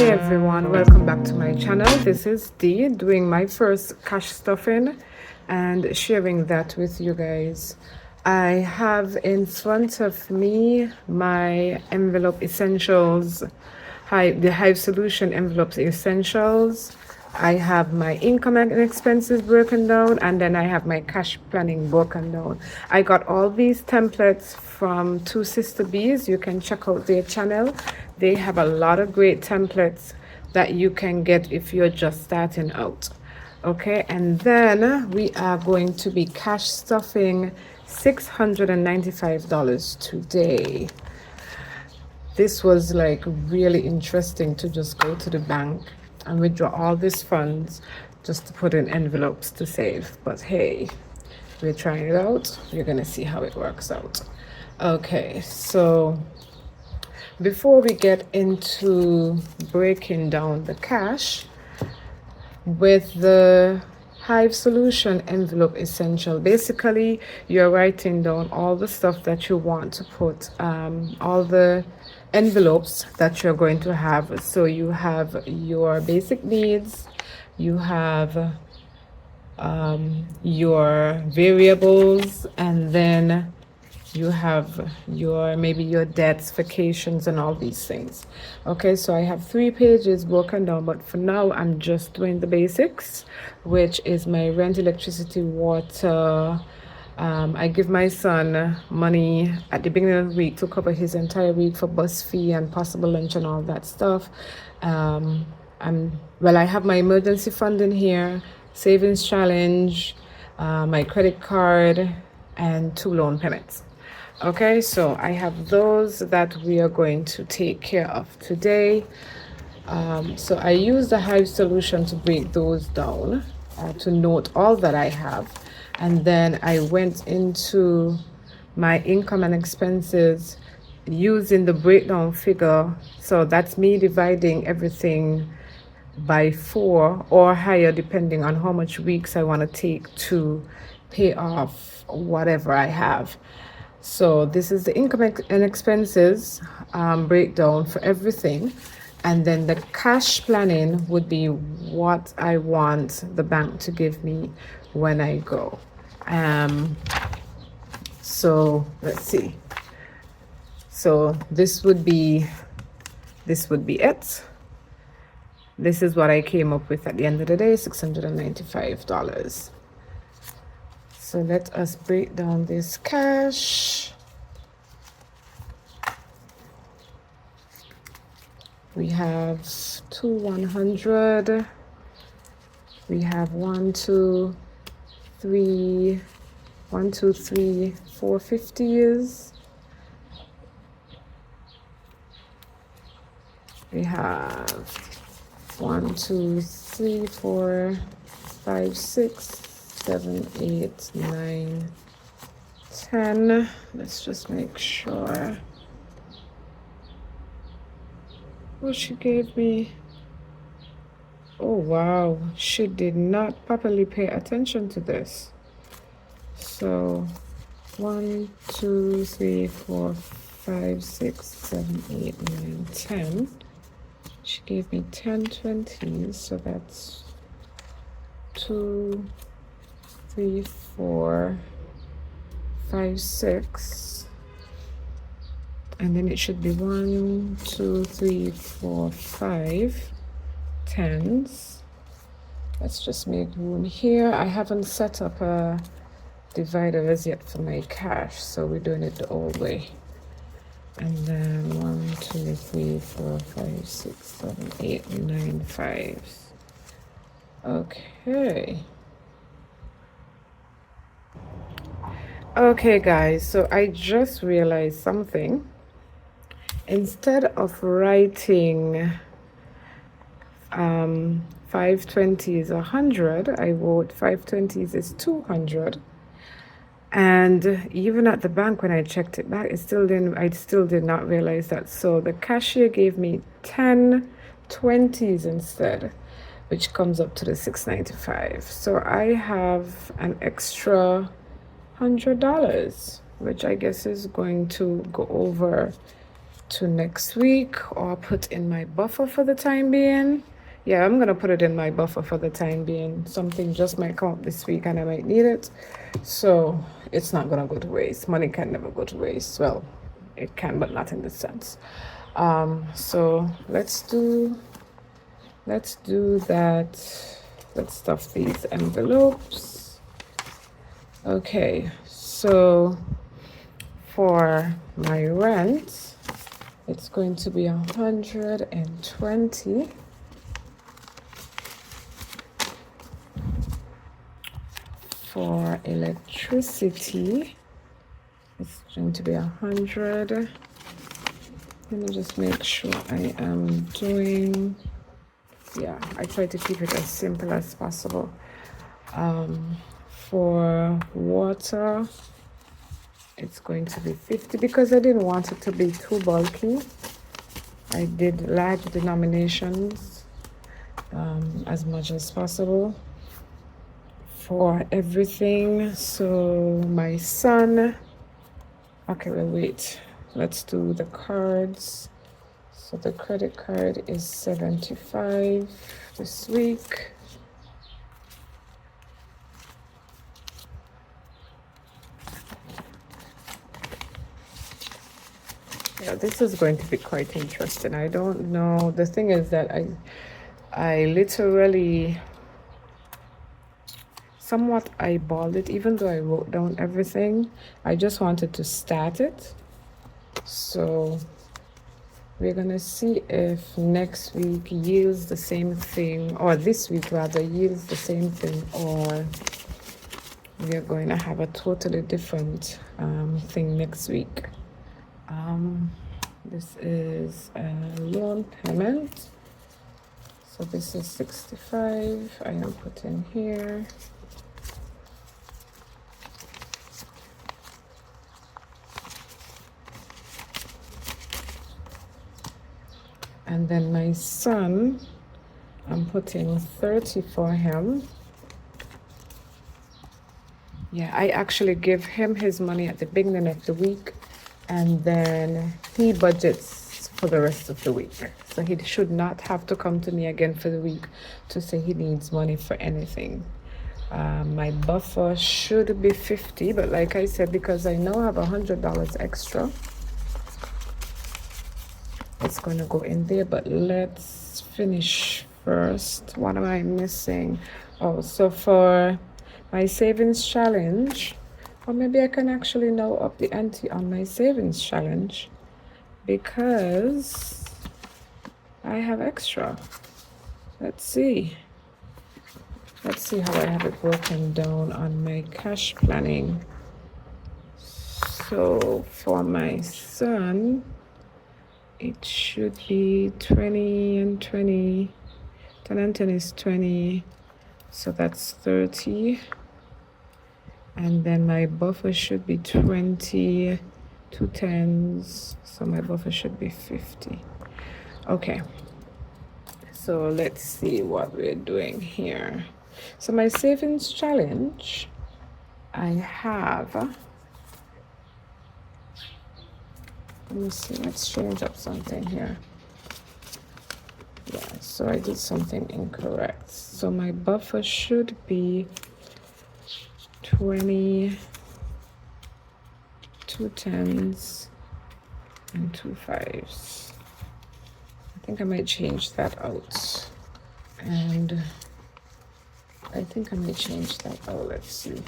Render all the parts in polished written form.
Hey everyone, welcome back to my channel. This is Dee doing my first cash stuffing and sharing that with you guys. I have in front of me my envelope essentials, the Hive Solution envelopes essentials. I have my income and expenses broken down, and then I have my cash planning broken down. I got all these templates from Two Sister Bees. You can check out their channel. They have a lot of great templates that you can get if you're just starting out. Okay, and then we are going to be cash stuffing $695 today. This was like really interesting to just go to the bank and withdraw all these funds just to put in envelopes to save. But hey, we're trying it out. We're gonna see how it works out. Okay, so before we get into breaking down the cash with the Hive Solution envelope essential, basically you're writing down all the stuff that you want to put, all the envelopes that you're going to have. So you have your basic needs, you have your variables, and then you have your maybe your debts, vacations, and all these things. Okay, so I have 3 pages broken down, but for now I'm just doing the basics, which is my rent, electricity, water. I give my son money at the beginning of the week to cover his entire week for bus fee and possible lunch and all that stuff. I have my emergency fund in here, savings challenge, my credit card, and 2 loan payments. Okay, so I have those that we are going to take care of today. So I use the Hive Solution to break those down, to note all that I have. And then I went into my income and expenses using the breakdown figure. So that's me dividing everything by 4 or higher, depending on how much weeks I want to take to pay off whatever I have. So this is the income and expenses breakdown for everything. And then the cash planning would be what I want the bank to give me when I go. So let's see. So this would be it. This is what I came up with at the end of the day, $695. So let us break down this cash. We have 2 100. We have 1 2 3 1 2 3 4 50s. We have 1 2 3 4 5 6 7 8 9 10. Let's just make sure. What she gave me. Oh wow, she did not properly pay attention to this. So 1 2 3 4 5 6 7 8 9 10. She gave me 10 20s, so that's 2 3 4 5 6. And then it should be 1 2 3 4 5 10s. Let's just make room here. I haven't set up a divider as yet for my cash, so we're doing it the old way. And then 1 2 3 4 5 6 7 8 9 5s. Okay. Okay guys, so I just realized something. Instead of writing 520s 100, I wrote 520s is 200. And even at the bank when I checked it back, I still did not realize that. So the cashier gave me 10 20s instead, which comes up to the $695. So I have an extra $100, which I guess is going to go over to next week or put in my buffer for the time being. Yeah, I'm gonna put it in my buffer for the time being. Something just might come up this week and I might need it. So it's not gonna go to waste. Money can never go to waste. Well, it can, but not in this sense. So let's do that. Let's stuff these envelopes. Okay, so for my rent, it's going to be 120. For electricity, it's going to be 100. Let me just make sure I am doing, yeah, I try to keep it as simple as possible. For water, it's going to be 50 because I didn't want it to be too bulky. I did large denominations as much as possible for everything. So my son, okay, well, wait, let's do the cards. So the credit card is 75 this week. Yeah, this is going to be quite interesting. I don't know. The thing is that I literally somewhat eyeballed it, even though I wrote down everything. I just wanted to start it. So we're gonna see if next week yields the same thing, or this week rather yields the same thing, or we're going to have a totally different thing next week. This is a loan payment. So this is 65. I am putting here. And then my son, I'm putting 30 for him. Yeah, I actually give him his money at the beginning of the week, and then he budgets for the rest of the week. So he should not have to come to me again for the week to say he needs money for anything. My buffer should be 50, but like I said, because I now have $100 extra, it's going to go in there. But let's finish first. What am I missing? Oh, so for my savings challenge, or maybe I can actually now up the ante on my savings challenge because I have extra. Let's see how I have it broken down on my cash planning. So for my son, it should be 20 and 20. 10 and 10 is 20. So that's 30. And then my buffer should be 20, 2 tens. So my buffer should be 50. Okay. So let's see what we're doing here. So my savings challenge, I have, let me see, let's change up something here. Yeah, so I did something incorrect. So my buffer should be 20, 2 tens, and 2 fives. I think I might change that out. And I think I might change that out. Let's see.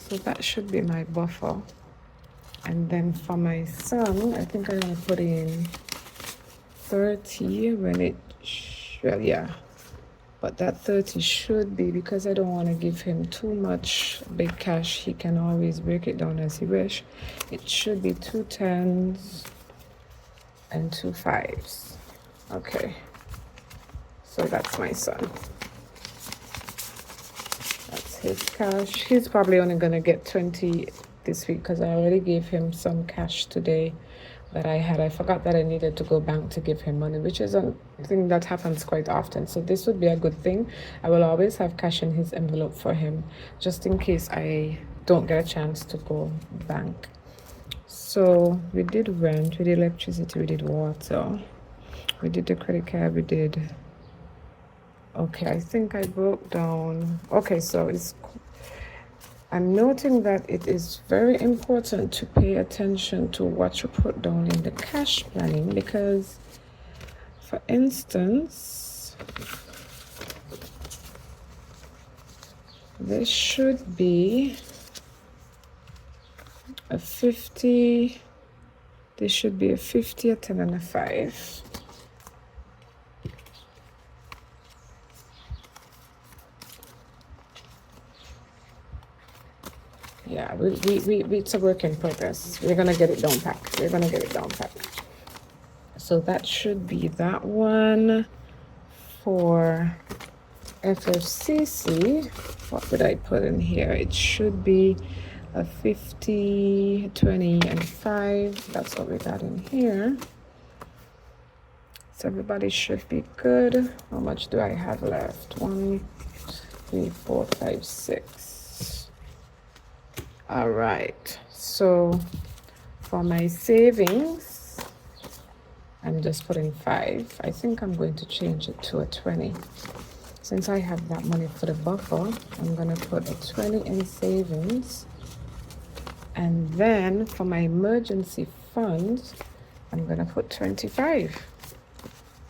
So that should be my buffer. And then for my son, I think I'm gonna put in 30 when it, well, yeah. But that 30 should be, because I don't want to give him too much big cash. He can always break it down as he wish. It should be 2 tens and 2 fives. Okay. So that's my son. That's his cash. He's probably only going to get 20 this week because I already gave him some cash today that I had. I forgot that I needed to go bank to give him money, which is a thing that happens quite often. So this would be a good thing. I will always have cash in his envelope for him, just in case I don't get a chance to go bank. So we did rent, we did electricity, we did water, we did the credit card, we did. Okay, I think I broke down. Okay, so I'm noting that it is very important to pay attention to what you put down in the cash planning, because, for instance, this should be a 50, this should be a 50, a 10, and a 5. Yeah, it's a work in progress. We're gonna get it down packed. We're gonna get it down packed. So that should be that one. For FFCC, what would I put in here? It should be a 50, 20, and 5. That's what we got in here. So everybody should be good. How much do I have left? 1, 3, 4, 5, 6. All right. So for my savings, I'm just putting 5. I think I'm going to change it to a 20. Since I have that money for the buffer, I'm gonna put a 20 in savings. And then for my emergency fund, I'm gonna put 25.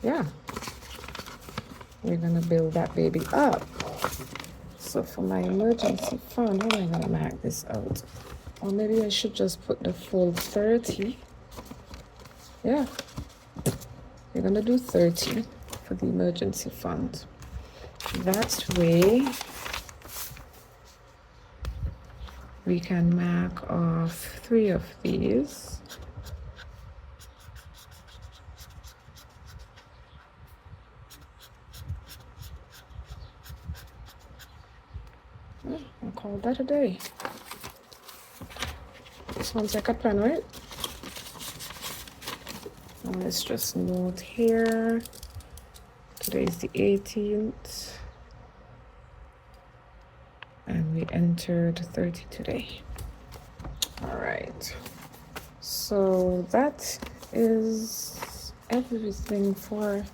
Yeah. We're gonna build that baby up. So for my emergency fund, how am I gonna mark this out? Or maybe I should just put the full 30. Yeah. We're gonna do 30 for the emergency fund. That way we can mark off 3 of these. I'll call that a day. Sounds like a plan, right? Now let's just note here. Today is the 18th. And we entered 30 today. All right. So that is everything for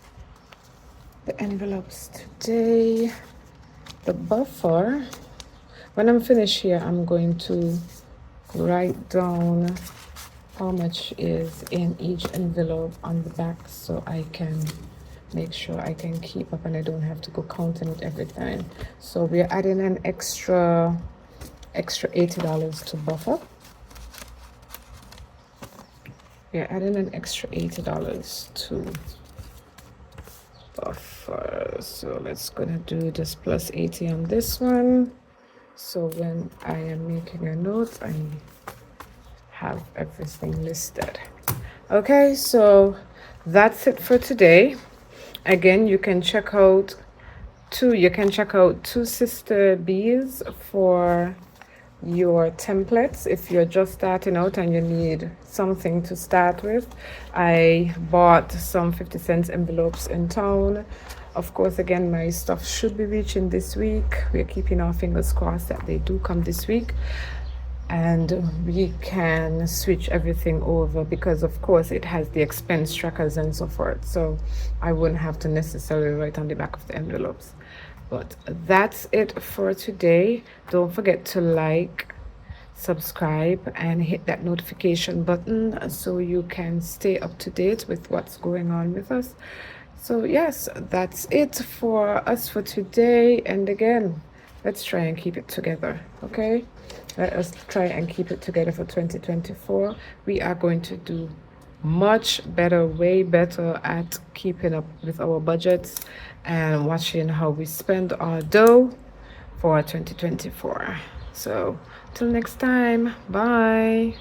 the envelopes today. The buffer, when I'm finished here, I'm going to write down how much is in each envelope on the back, so I can make sure I can keep up and I don't have to go counting it every time. So we're adding an extra $80 to buffer. We're adding an extra $80 to buffer. So let's gonna do just plus 80 on this one. So when I am making a note, I have everything listed. Okay, so that's it for today. Again, you can check out two sister bees for your templates if you're just starting out and you need something to start with. I bought some 50-cent envelopes in town. Of course, again, my stuff should be reaching this week. We're keeping our fingers crossed that they do come this week, and we can switch everything over, because of course it has the expense trackers and so forth, so I wouldn't have to necessarily write on the back of the envelopes. But that's it for today. Don't forget to like, subscribe, and hit that notification button so you can stay up to date with what's going on with us. So yes, that's it for us for today. And again, let's try and keep it together, okay? Let us try and keep it together for 2024. We are going to do much better, way better at keeping up with our budgets and watching how we spend our dough for 2024. So till next time, bye.